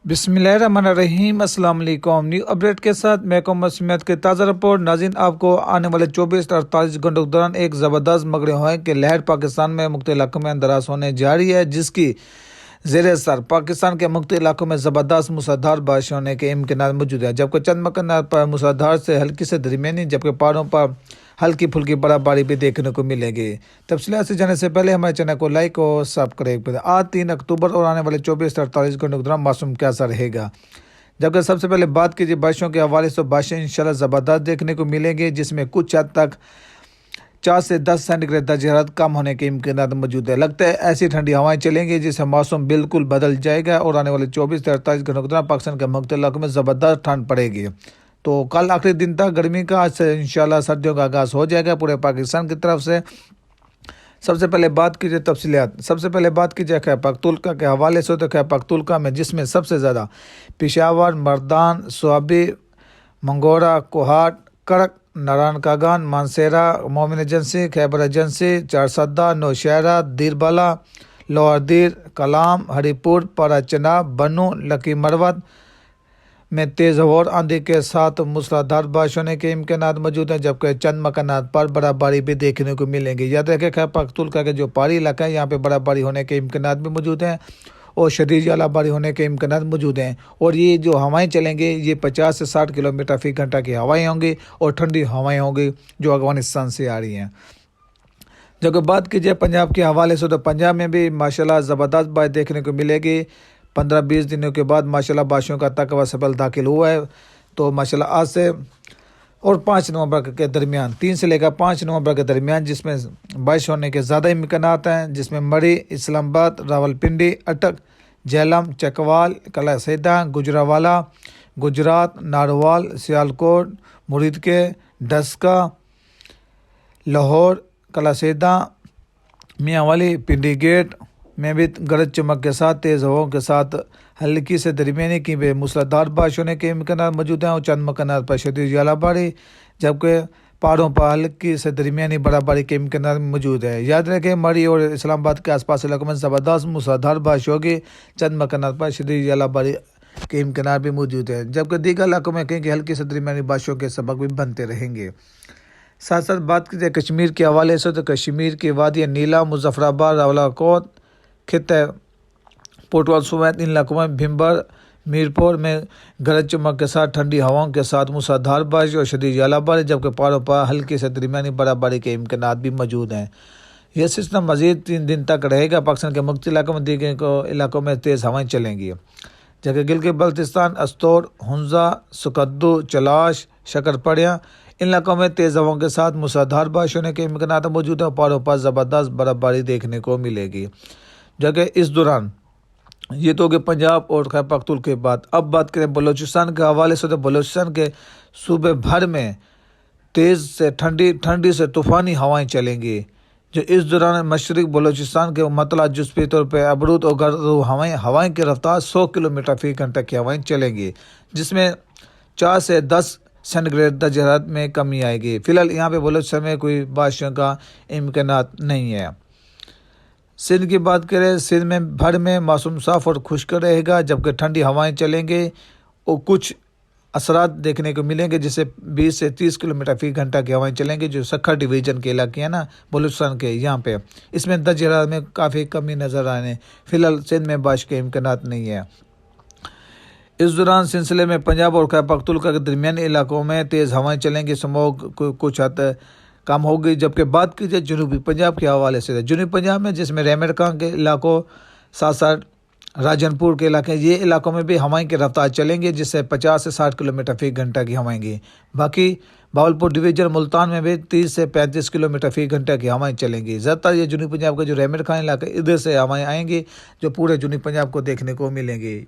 बिस्मिल्लाहिर्रहमानिर्रहीम। अस्सलाम वालेकुम। न्यू अपडेट के साथ मैं मोहम्मद सिमत की ताज़ा रिपोर्ट। नाज़रीन, आपको आने वाले 24 से 48 घंटों के दौरान एक ज़बरदस्त मगरब हवाएं की लहर पाकिस्तान में मुख्तलिफ इलाकों में अंदराज होने जा रही है, जिसकी ज़ेर असर पाकिस्तान के मुख्तलिफ इलाकों में ज़बरदस्त मूसलाधार बारिश होने के इम्कान मौजूद है। जबकि चंद मकानात पर मूसलाधार से हल्की से दरमियानी, जबकि पहाड़ों पर हल्की फुल्की बर्फबारी भी देखने को मिलेगी। तफसीलात से जाने से पहले हमारे चैनल को लाइक और सब्सक्राइब करें। आज 3 अक्टूबर और आने वाले 24 से 48 घंटों के दौरान मौसम कैसा रहेगा। जबकि सबसे पहले बात कीजिए बारिशों के हवाले से, बारिशें इंशाल्लाह ज़बरदस्त देखने को मिलेंगी, जिसमें कुछ हद तक 4 से 10 सेंटीग्रेड दर्जे हरारत कम होने के इम्कान मौजूद है। लगता है ऐसी ठंडी हवाएं चलेंगी जिससे मौसम बिल्कुल बदल जाएगा और आने वाले 24 से 48 घंटों के दौरान पाकिस्तान के मुख्तलिफ इलाकों में ज़बरदस्त ठंड पड़ेगी। तो कल आखिरी दिन तक गर्मी का, आज से इंशाल्लाह सर्दियों का आगाज़ हो जाएगा पूरे पाकिस्तान की तरफ से। सबसे पहले बात कीजिए तफसीलियात। सबसे पहले बात कीजिए खैबर पख्तूनख्वा के हवाले से। तो खैबर पख्तूनख्वा में जिसमें सबसे ज़्यादा पेशावर, मर्दान, स्वाबी, मंगोरा, कोहाट, करक, Narayan Kaghan, Mansehra, Mohmand agency, Khyber agency, Charsadda, Nowshera, Dirbala, lower Dir, Kalam, Haripur, पारा चनाब, बनू, लकी मरवत में तेज़ हवा और आंधी के साथ मूसलाधार बारिश होने के इम्कान मौजूद हैं। जबकि चंद मकानात पर बर्फबारी भी देखने को मिलेंगी। याद रखें खैबर पख्तूनख्वा के जो पहाड़ी इलाका है, यहाँ पे बर्फबारी होने के इम्कान भी मौजूद हैं और शदीद जलाबारी होने के इम्कान मौजूद हैं। और ये जो हवाएं चलेंगी, ये 50 से 60 किलोमीटर फी घंटा की हवाएं होंगी और ठंडी हवाएं होंगी जो अफगानिस्तान से आ रही हैं। जब बात कीजिए पंजाब के हवाले से, तो पंजाब में भी माशाल्लाह ज़बरदस्त बारिश देखने को मिलेगी। 15-20 दिनों के बाद माशाल्लाह बारिशों का तकवा सबल दाखिल हुआ है। तो माशाल्लाह आज से और 5 नवंबर के दरमियान, 3 से लेकर 5 नवंबर के दरमियान, जिसमें बारिश होने के ज़्यादा इम्कान हैं, जिसमें मरी, इस्लामाबाद, रावलपिंडी, अटक, झेलम, चकवाल, कलासेदा, गुजरावाला, गुजरात, नारवाल, सियालकोट, मुरीदके, डस्का, लाहौर, कलासेदा, मियांवाली, पिंडी गेट में भी गरज चमक के साथ तेज़ हवाओं के साथ हल्की से दरमियानी की मूसलाधार बारिश होने के इम्कान मौजूद हैं और चंद मकानात पर शदीद जलाबारी, जबकि पहाड़ों पर हल्की से दरमियानी बर्फबारी के इम्कान मौजूद है। याद रखें मरी और इस्लामाबाद के आसपास इलाकों में ज़बरदस्त मूसलाधार बारिश होगी। चंद मकानात पर शदीद जलाबारी के इम्कान भी मौजूद है, जबकि दीगर इलाकों में कहीं हल्की से दरमियानी बारिशों के सबक भी बनते रहेंगे। साथ साथ बात कीजिए कश्मीर के हवाले से, तो कश्मीर के वादी नीला, मुजफ्फराबाद, रावलाकोट, खित्ते पोटवाल समेत इन इलाकों में भिम्बर, मीरपुर में गरज चमक के साथ ठंडी हवाओं के साथ मूसलाधार बारिश और शदीद जलाबारी, जबकि पहाड़ों पर हल्की से दरमियानी बर्फबारी के इम्कान भी मौजूद हैं। यह सिस्टम मजीद 3 दिन तक रहेगा। पाकिस्तान के मुख्तलिफ इलाकों में दीगर इलाकों में तेज़ हवाएं चलेंगी। जबकि गिलगित बल्तिस्तान, अस्तोर, हुंजा, सुकद्दू, चलाश, शकरपड़िया, इन इलाकों में तेज़ हवाओं के साथ मूसलाधार बारिश होने के इम्कान मौजूद है और पहाड़ों पर ज़बरदस्त बर्फबारी देखने को मिलेगी। जबकि इस दौरान ये तो कि पंजाब और खैबर पख्तूनख्वा के बाद अब बात करें बलूचिस्तान के हवाले से, तो बलूचिस्तान के सूबे भर में तेज़ से ठंडी से तूफ़ानी हवाएं चलेंगी, जो इस दौरान मशरक़ी बलूचिस्तान के मतला जुज़वी तौर पर अबरूद और गर्द हवाएं की रफ्तार 100 किलोमीटर फी घंटा की हवाएं चलेंगी, जिसमें 4 से 10 सेंटीग्रेड दर्जे हरारत में कमी आएगी। फिलहाल यहाँ पे बलूचिस्तान में कोई बारिशों का इम्कान नहीं है। सिंध की बात करें, सिंध में भर में मौसम साफ़ और खुश्क रहेगा, जबकि ठंडी हवाएं चलेंगे और कुछ असरात देखने को मिलेंगे, जिससे 20 से 30 किलोमीटर फी घंटा की हवाएं चलेंगी, जो सखर डिवीज़न के इलाके हैं ना बलूचिस्तान के, यहाँ पे इसमें दर्जे हरारत में काफ़ी कमी नज़र आने। फिलहाल सिंध में बारिश के इम्कान नहीं है। इस दौरान सिलसिले में पंजाब और खैबर पख्तूनख्वा के दरमियानी इलाकों में तेज़ हवाएं चलेंगी, स्मॉग कुछ हद कम होगी। जबकि बात कीजिए जनूबी पंजाब के हवाले से, जनूबी पंजाब में जिसमें रेमेडकां के इलाकों, साथ साथ राजनपुर के इलाके, ये इलाकों में भी हवाएं की रफ्तार चलेंगी, जिससे 50 से 60 किलोमीटर फी घंटा की हवाएंगी। बाकी भावलपुर डिवीज़न मुल्तान में भी 30 से 35 किलोमीटर फी घंटा की हवाएं चलेंगी। ज़्यादातर ये जनूबी पंजाब का जो रेमेडकां इलाका, इधर से हवाएं आएंगी जो पूरे जनूबी पंजाब को देखने को मिलेंगी।